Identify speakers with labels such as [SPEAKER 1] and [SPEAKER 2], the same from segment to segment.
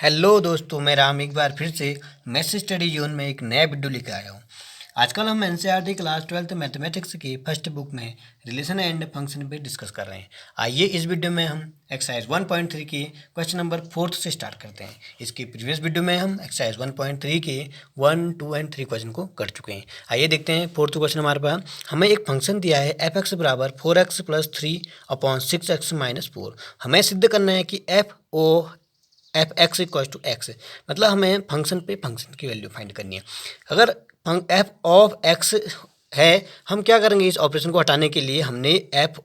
[SPEAKER 1] Hello दोस्तों, मैं राम एक बार फिर से मैथ स्टडी जोन में एक नया वीडियो लेकर आया हूँ। आजकल हम एनसीईआरटी क्लास 12th मैथमेटिक्स की फर्स्ट बुक में रिलेशन एंड फंक्शन पे डिस्कस कर रहे हैं। आइए इस वीडियो में हम एक्सरसाइज 1.3 के क्वेश्चन नंबर 4 से स्टार्ट करते हैं। इसके प्रीवियस वीडियो में हम एक्सरसाइज 1.3 के 1, 2 एंड 3 क्वेश्चन को कर चुके हैं। आइए देखते हैं फोर्थ क्वेश्चन हमारे पास। हमें एक फंक्शन दिया है एफ एक्स बराबर 4x + 3/6x - 4। हमें सिद्ध करना है कि f x equal to x, मतलब हमें फंक्शन पे फंक्शन की वैल्यू फाइंड करनी है। अगर एफ ऑफ एक्स है, हम क्या करेंगे, इस ऑपरेशन को हटाने के लिए हमने एफ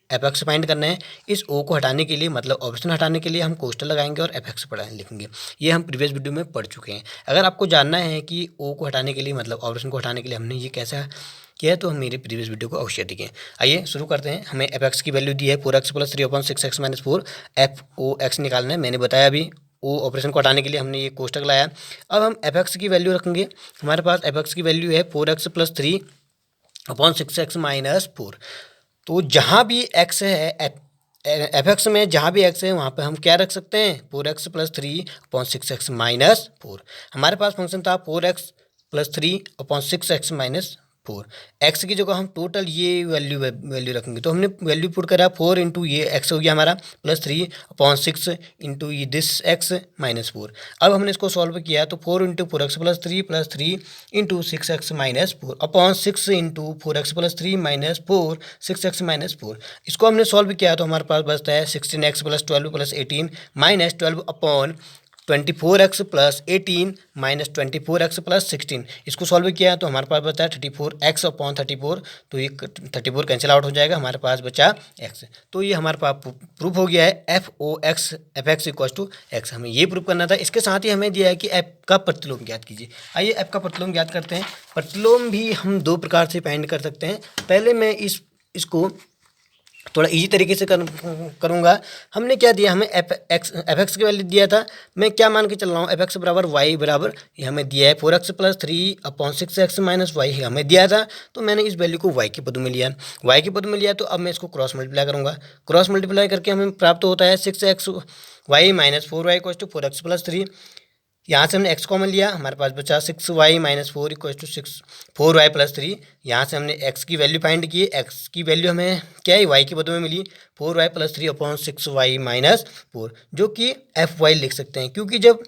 [SPEAKER 1] एक्स फाइंड करना है। इस ओ को हटाने के लिए, मतलब ऑपरेशन हटाने के लिए हम कोष्टक लगाएंगे और एफ एक्स लिखेंगे। ये हम प्रीवियस वीडियो में पढ़ चुके हैं। अगर आपको जानना है कि ओ को हटाने के लिए, मतलब ऑपरेशन को हटाने के लिए हमने ये कैसा किया है, तो हम मेरे प्रीवियस वीडियो को अवश्य देखें। आइए शुरू करते हैं। हमें एफ एक्स की वैल्यू दी है 4x + 3/6x - 4। F O x निकालना है। मैंने बताया अभी ओ ऑपरेशन को हटाने के लिए हमने ये कोष्टक लाया। अब हम एफ एक्स की वैल्यू रखेंगे। हमारे पास एफ एक्स की वैल्यू है 4x + 3/6x - 4। तो जहाँ भी एक्स है, एफ एक्स में जहाँ भी एक्स है वहाँ पे हम क्या रख सकते हैं, 4x + 3/6x - 4। हमारे पास फंक्शन था 4x + 3/6x - 4। एक्स की जगह हम टोटल ये वैल्यू रखेंगे, तो हमने वैल्यू पुट करा 4 इंटू ये एक्स हो गया हमारा, +3/6 इंटू ये दिस एक्स -4। अब हमने इसको सॉल्व किया तो 4 into 4x + 3 + 3 into 6x - 4 upon 6 into 4x + 3 - 4 6x - 4। इसको हमने सॉल्व किया तो हमारे पास बचता है 16x + 12 + 18 -12 अपॉन 24x + 18 -24x + 16। इसको सॉल्व किया तो हमारे पास बचा 34x अपॉन 34। तो ये 34 कैंसिल आउट हो जाएगा, हमारे पास बचा x। तो ये हमारे पास प्रूफ हो गया है f x equal to x. हमें ये प्रूफ करना था। इसके साथ ही हमें दिया है कि एफ का प्रतिलोम ज्ञात कीजिए। आइए एफ का प्रतिलोम ज्ञात करते हैं। प्रतिलोम भी हम दो प्रकार से फाइंड कर सकते हैं। पहले मैं इसको थोड़ा इजी तरीके से करूँगा। हमने क्या दिया, हमें एफ एक्स की वैल्यू दिया था। मैं क्या मान के चल रहा हूँ, एफ एक्स बराबर वाई बराबर ये हमें दिया है 4x + 3/6x - वाई हमें दिया था। तो मैंने इस वैल्यू को वाई के पद में लिया, वाई के पद में लिया। तो अब मैं इसको क्रॉस मल्टीप्लाई करूँगा। क्रॉस मल्टीप्लाई करके हमें प्राप्त होता है 6x वाई - 4y = 4x + 3। यहाँ से हमने x कॉमन लिया, हमारे पास बचा 6y - 4 = 4y + 3। यहाँ से हमने x की वैल्यू फाइंड की। x की वैल्यू हमें क्या है, y के पदों में मिली 4y + 3/6y - 4, जो कि एफ वाई लिख सकते हैं। क्योंकि जब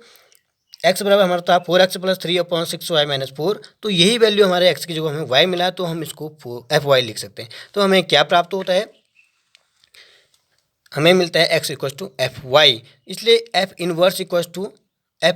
[SPEAKER 1] x बराबर हमारा था 4x + 3/6y - 4, तो यही वैल्यू हमारे x की जगह हमें y मिला, तो हम इसको एफ वाई लिख सकते हैं। तो हमें क्या प्राप्त होता है, हमें मिलता है x = एफ वाई। इसलिए एफ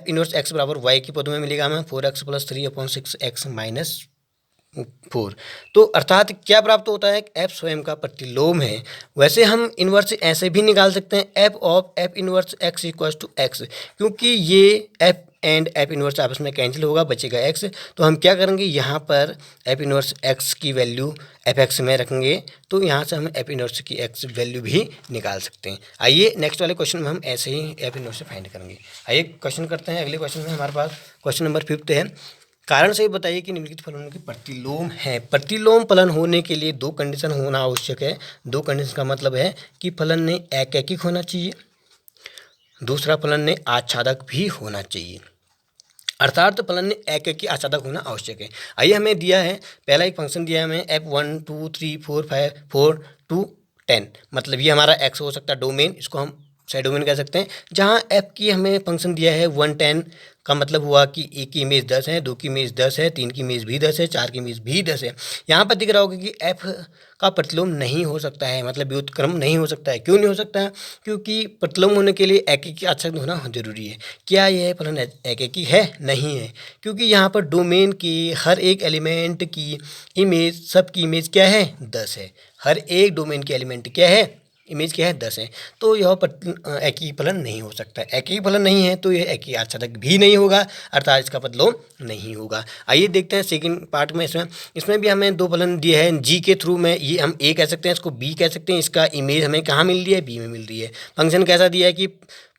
[SPEAKER 1] इनवर्स x बराबर y के पदों में मिलेगा हमें 4x + 3/6x - 4। तो अर्थात क्या प्राप्त होता है, एफ स्वयं का प्रतिलोम है। वैसे हम इनवर्स ऐसे भी निकाल सकते हैं, F of F inverse x = x, क्योंकि ये एफ एंड एफ इनवर्स आपस में कैंसिल होगा, बचेगा x। तो हम क्या करेंगे, यहाँ पर एफ इनवर्स x की वैल्यू एफ एक्स में रखेंगे, तो यहाँ से हम एफ इनवर्स की x वैल्यू भी निकाल सकते हैं। आइए नेक्स्ट वाले क्वेश्चन में हम ऐसे ही एफ इनवर्स फाइंड करेंगे। आइए क्वेश्चन करते हैं। अगले क्वेश्चन में हमारे पास क्वेश्चन नंबर 5 है। कारण से बताइए कि निम्नलिखित फलनों की प्रतिलोम है। प्रतिलोम फलन होने के लिए दो कंडीशन होना आवश्यक है। दो कंडीशन का मतलब है कि फलन ने एकैकिक होना चाहिए, दूसरा फलन ने आच्छादक भी होना चाहिए। अर्थात फलन ने एकैकी आच्छादक होना आवश्यक है। आइए हमें दिया है, पहला एक फंक्शन दिया है हमें f1 2 3 4 5 4 2 10, मतलब ये हमारा x हो सकता है डोमेन, इसको हम साइड डोमेन कह सकते हैं। जहाँ f की हमें फंक्शन दिया है 1 10 का मतलब हुआ कि एक की इमेज 10 है, दो की इमेज 10 है, तीन की इमेज भी 10 है, चार की इमेज भी 10 है। यहाँ पर दिख रहा होगा कि f का प्रतिलोम नहीं हो सकता है, मतलब व्युत्क्रम नहीं हो सकता है। क्यों नहीं हो सकता है, क्योंकि प्रतिलोम होने के लिए एकैकी आच्छादक होना जरूरी है। क्या यह फलन एकैकी है? नहीं है, क्योंकि यहाँ पर डोमेन की हर एक एलिमेंट की इमेज, सबकी इमेज क्या है, 10 है। हर एक डोमेन के एलिमेंट क्या है, इमेज क्या है, 10 है। तो यह एक ही फलन नहीं हो सकता। एक ही फलन नहीं है तो यह एक ही आच्छादक भी नहीं होगा, अर्थात इसका प्रतिलोम नहीं होगा। आइए देखते हैं सेकंड पार्ट में। इसमें भी हमें दो फलन दिए हैं जी के थ्रू में। ये हम ए कह सकते हैं, इसको बी कह सकते हैं। इसका इमेज हमें कहाँ मिल रही है, बी में मिल रही है। फंक्शन कैसा दिया है कि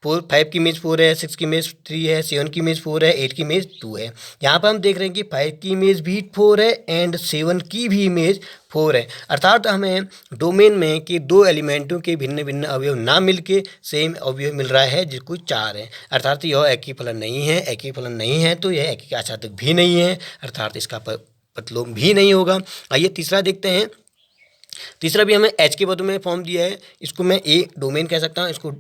[SPEAKER 1] 5 की इमेज 4 है, 6 की इमेज 3 है, 7 की इमेज 4 है, 8 की इमेज 2 है। यहाँ पर हम देख रहे हैं कि 5 की इमेज भी 4 है एंड 7 की भी इमेज 4 है। अर्थात हमें डोमेन में कि दो एलिमेंटों के भिन्न भिन्न अवयव ना मिलके सेम अवयव मिल रहा है जिसको 4 है। अर्थात यह एक ही फलन नहीं है। एक ही फलन नहीं है तो यह एक ही आच्छादक भी नहीं है, अर्थात इसका प्रतिलोम भी नहीं होगा। आइए तीसरा देखते हैं। तीसरा भी हमें एच के पद में फॉर्म दिया है। इसको मैं ए डोमेन कह सकता हूँ, इसको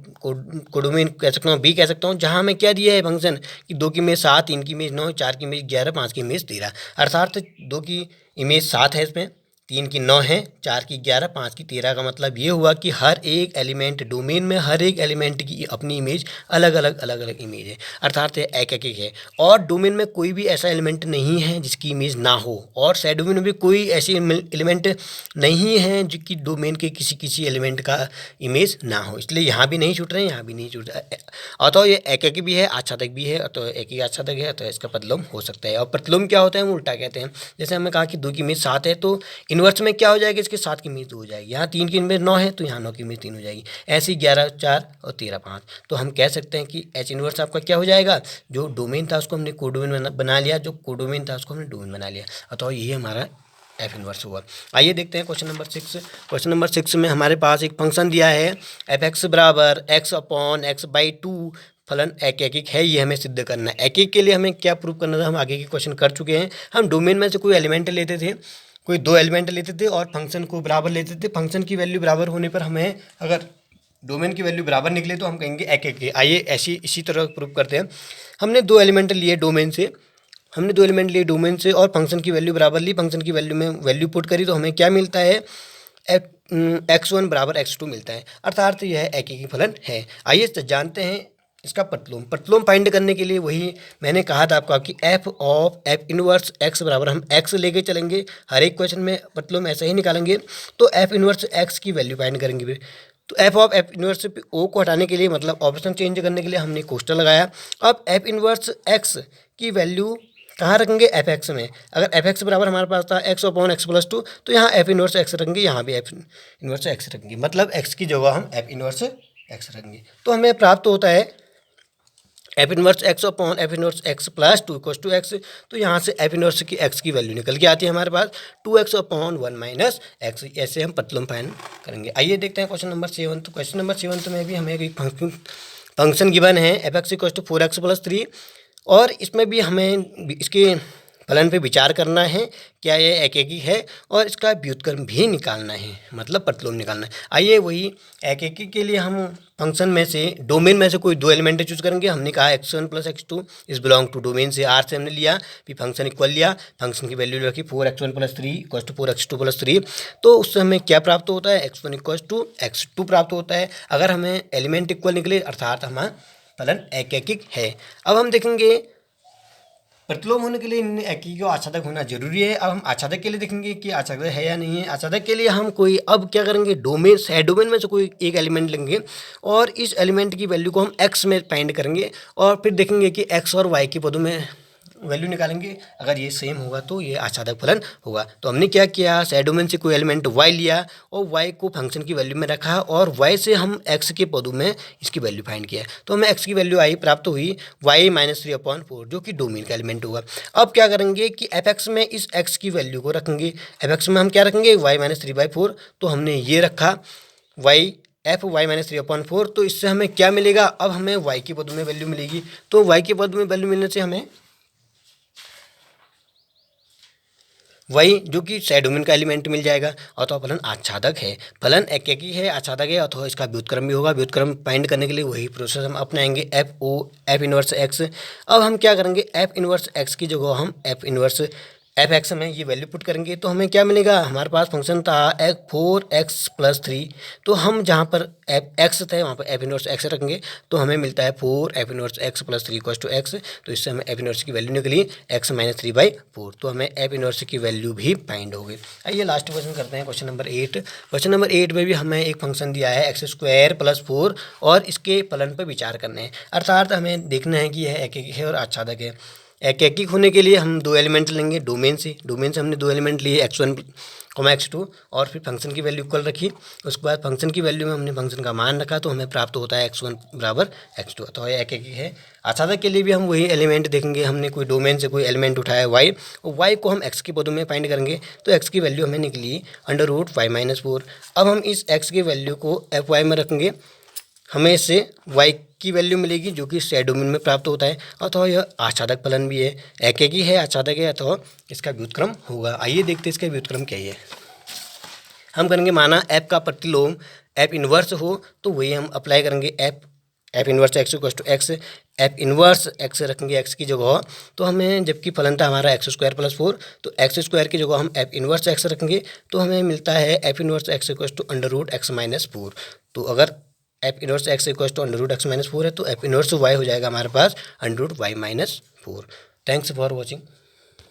[SPEAKER 1] कोडोमेन कह सकता हूँ, बी कह सकता हूँ। जहाँ हमें क्या दिया है फंक्शन कि 2 की इमेज 7, 3 की इमेज 9, 4 की इमेज 11, 5 की इमेज 13। अर्थात 2 की इमेज 7 है, इसमें 3 की 9 है, 4 की 11, 5 की 13 का मतलब ये हुआ कि हर एक एलिमेंट डोमेन में हर एक एलिमेंट की अपनी इमेज अलग अलग इमेज है, अर्थात एक एक है। और डोमेन में कोई भी ऐसा एलिमेंट नहीं है जिसकी इमेज ना हो, और साइड डोमेन में भी कोई ऐसी एलिमेंट नहीं है जिसकी डोमेन के किसी एलिमेंट का इमेज ना हो। इसलिए यहाँ भी नहीं छूट रहे हैं, यहाँ भी नहीं छूट रहा है। अतः ये एक एक भी है, आच्छादक भी है, अतः एक ही आच्छादक है, अतः इसका प्रतिलोम हो सकता है। और प्रतिलोम क्या होता है, हम उल्टा कहते हैं। जैसे हमने कहा कि 2 की इमेज 7 है तो इन्वर्स में क्या हो जाएगा, इसके 7 की इमेज 2 हो जाएगी। यहाँ 3 की इमेज 9 है तो यहाँ 9 की इमेज 3 हो जाएगी। ऐसे ही 11, 4 और 13, 5। तो हम कह सकते हैं कि एच इन्वर्स आपका क्या हो जाएगा, जो डोमेन था उसको हमने कोडोमेन बना लिया, जो कोडोमेन था उसको हमने डोमेन बना लिया, अतः यही हमारा एफ इन्वर्स हुआ। आइए देखते हैं क्वेश्चन नंबर 6। क्वेश्चन नंबर 6 में हमारे पास एक फंक्शन दिया है एफ एक्स बराबर एक्स अपॉन एक्स बाई 2 फलन एक है। ये हमें सिद्ध करना है। एक के लिए हमें क्या प्रूव करना था, हम आगे के क्वेश्चन कर चुके हैं। हम डोमेन में से कोई एलिमेंट लेते थे, कोई 2 एलिमेंट लेते थे और फंक्शन को बराबर लेते थे। फंक्शन की वैल्यू बराबर होने पर हमें अगर डोमेन की वैल्यू बराबर निकले तो हम कहेंगे एक है। आइए इसी तरह प्रूव करते हैं। हमने 2 एलिमेंट लिए डोमेन से, और फंक्शन की वैल्यू बराबर ली। फंक्शन की वैल्यू में वैल्यू पुट करी तो हमें क्या मिलता है, x1 बराबर x2 मिलता है, अर्थात यह एक ही फलन है। आइए जानते हैं इसका प्रतिलोम फाइंड करने के लिए वही मैंने कहा था आपका कि एफ इनवर्स x बराबर हम x लेके चलेंगे। हर एक क्वेश्चन में प्रतिलोम ऐसे ही निकालेंगे। तो एफ इनवर्स x की वैल्यू फाइंड करेंगे फिर। तो एफ इनवर्स से ओ को हटाने के लिए, मतलब ऑप्शन चेंज करने के लिए हमने कोष्टक लगाया। अब एफ इनवर्स x की वैल्यू कहाँ रखेंगे, एफ एक्स में। अगर एफ एक्स बराबर हमारे पास था एक्स अपॉन एक्स प्लस 2, तो यहाँ एफ इनवर्स एक्स रखेंगे, यहाँ भी एफ इनवर्स एक्स रखेंगे, मतलब एक्स की जगह हम एफ इनवर्स एक्स रखेंगे। तो हमें प्राप्त होता है f inverse x upon f inverse x plus 2 equals to x. तो यहाँ से एफ इनवर्स की एक्स की वैल्यू निकल के आती है हमारे पास 2x अपॉन 1 माइनस एक्स। ऐसे हम प्रतिलोम फाइंड करेंगे। आइए देखते हैं क्वेश्चन नंबर 7। तो क्वेश्चन नंबर 7 में भी हमें एक फंक्शन गिवन है f x equals to 4x plus 3, और इसमें भी हमें इसके फलन पे विचार करना है, क्या ये एक ही है, और इसका व्युत्क्रम भी निकालना है, मतलब प्रतिलोम निकालना है। आइए वही एक के लिए हम फंक्शन में से डोमेन में से कोई 2 एलिमेंट चूज करेंगे। हमने कहा x1 प्लस x2 इस बिलोंग टू डोमेन से आर से हमने लिया, फिर फंक्शन इक्वल लिया, फंक्शन की वैल्यू रखी 4x1 plus 3 equals to 4x2 plus 3। तो उससे हमें क्या प्राप्त होता है, x1 इक्वल्स टू x2 प्राप्त होता है। अगर हमें एलिमेंट इक्वल निकले अर्थात हमारा फलन एक है। अब हम देखेंगे प्रतिलोम होने के लिए इन एक ही को आच्छादक होना जरूरी है। अब हम आच्छादक के लिए देखेंगे कि आच्छादक है या नहीं है। आच्छादक के लिए हम कोई अब क्या करेंगे, डोमेन में से कोई एक एलिमेंट लेंगे और इस एलिमेंट की वैल्यू को हम एक्स में फाइंड करेंगे, और फिर देखेंगे कि एक्स और वाई के पदों में वैल्यू निकालेंगे। अगर ये सेम होगा तो ये आच्छादक फलन होगा। तो हमने क्या किया, डोमेन से कोई एलिमेंट y लिया और y को फंक्शन की वैल्यू में रखा, और y से हम x के पदों में इसकी वैल्यू फाइंड किया। तो हमें x की वैल्यू आई प्राप्त हुई y माइनस 3/4, जो कि डोमेन का एलिमेंट होगा। अब क्या करेंगे कि एफ एक्स में इस x की वैल्यू को रखेंगे। एफ एक्स में हम क्या रखेंगे, y माइनस 3/4। तो हमने ये रखा y माइनस 3/4। तो इससे हमें क्या मिलेगा, अब हमें y के पदों में वैल्यू मिलेगी। तो y के पद में वैल्यू मिलने से हमें वही जो कि डोमेन का एलिमेंट मिल जाएगा। अतः फलन आच्छादक है, फलन एक ही है, आच्छादक है, अथवा इसका व्युत्क्रम भी होगा। व्युत्क्रम फाइंड करने के लिए वही प्रोसेस हम अपनाएंगे, एफ इनवर्स एक्स। अब हम क्या करेंगे, एफ इनवर्स एक्स की जगह हम एफ इनवर्स एफ एक्स में ये वैल्यू पुट करेंगे। तो हमें क्या मिलेगा, हमारे पास फंक्शन था 4x प्लस 3। तो हम जहाँ पर एफ एक्स थे वहाँ पर एफ इनवर्स एक्स रखेंगे, तो हमें मिलता है 4 f inverse x plus 3 equals to x. तो इससे हमें एफ इनवर्स की वैल्यू निकली x माइनस 3/4। तो हमें एफ इनवर्स की वैल्यू भी फाइंड हो गई। आइए लास्ट क्वेश्चन करते हैं, क्वेश्चन नंबर 8। क्वेश्चन नंबर 8 में भी हमें एक फंक्शन दिया है x² प्लस 4, और इसके फलन पर विचार करना है। अर्थात हमें देखना है कि यह एक है और आच्छादक है। एकैकिक होने के लिए हम दो एलिमेंट लेंगे डोमेन से हमने दो एलिमेंट लिए x1 x2 और फिर फंक्शन की वैल्यू इक्वल रखी। उसके बाद फंक्शन की वैल्यू में हमने फंक्शन का मान रखा तो हमें प्राप्त होता है x1 बराबर x2, तो यह एकैकिक है। आसादा के लिए भी हम वही एलिमेंट देखेंगे, हमने कोई डोमेन से कोई एलिमेंट उठाया y और y को हम x के पदों में फाइंड करेंगे तो x की वैल्यू हमें निकली √y-4। अब हम इस x की वैल्यू को fy में रखेंगे, हमें इससे y की वैल्यू मिलेगी जो कि स्टेट डोमेन में प्राप्त होता है। अतः यह आच्छादक फलन भी है, एकैकी है, आच्छादक है, अतः इसका व्युत्क्रम होगा। आइए देखते हैं इसका व्युत्क्रम क्या है। हम करेंगे माना f का प्रतिलोम f इन्वर्स हो तो वही हम अप्लाई करेंगे f inverse x equal to x, f inverse x रखेंगे x की जगह, तो हमें जबकि फलन था हमारा x² + 4 तो x² की जगह हम f इन्वर्स x रखेंगे तो हमें मिलता है f inverse x equal to √x-4। तो अगर f inverse x equal to √x-4 है तो f इन्वर्स y हो जाएगा हमारे पास √y-4। Thanks for watching.